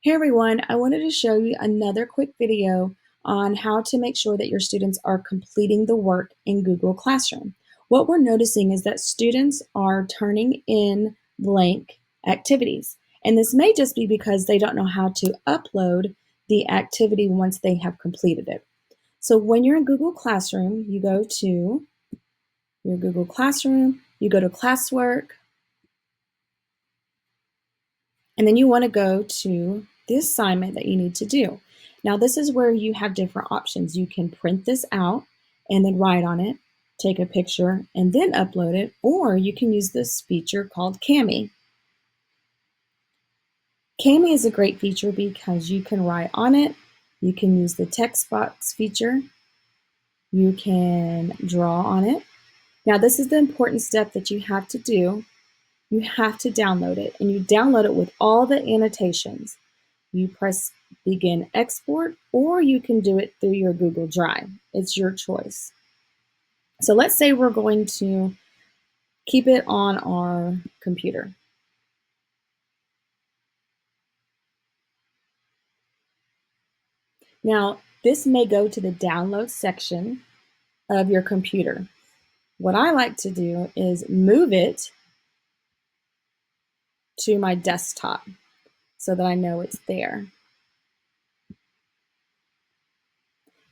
Hey everyone, I wanted to show you another quick video on how to make sure that your students are completing the work in Google Classroom. What we're noticing is that students are turning in blank activities. And this may just be because they don't know how to upload the activity once they have completed it. So when you're in Google Classroom, you go to your Google Classroom, you go to classwork, and then you want to go to the assignment that you need to do. Now, this is where you have different options. You can print this out and then write on it, take a picture, and then upload it, or you can use this feature called Cami. Cami is a great feature because you can write on it, you can use the text box feature, you can draw on it. Now, this is the important step that you have to do. You have to download it, and you download it with all the annotations. You press begin export, or you can do it through your Google Drive. It's your choice. So let's say we're going to keep it on our computer. Now, this may go to the download section of your computer. What I like to do is move it to my desktop so that I know it's there.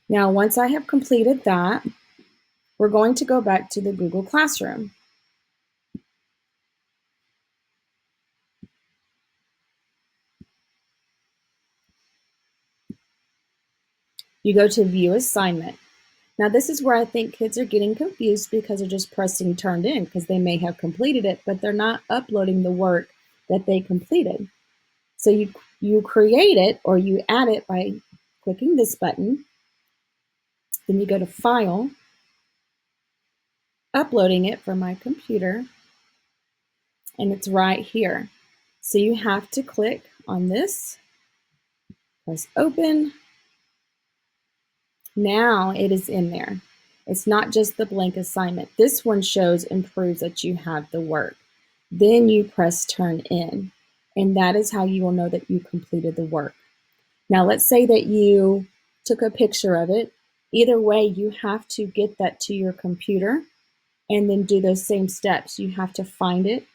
Now, once I have completed that, we're going to go back to the Google Classroom. You go to View Assignment. Now, this is where I think kids are getting confused because they're just pressing turned in because they may have completed it, but they're not uploading the work that they completed. So you create it or you add it by clicking this button. Then you go to File, uploading it from my computer, and it's right here. So you have to click on this, press Open. Now it is in there. It's not just the blank assignment. This one shows and proves that you have the work. Then you press Turn In, and that is how you will know that you completed the work. Now, let's say that you took a picture of it. Either way, you have to get that to your computer and then do those same steps. You have to find it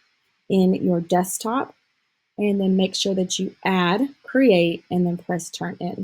in your desktop and then make sure that you add, create, and then press Turn In.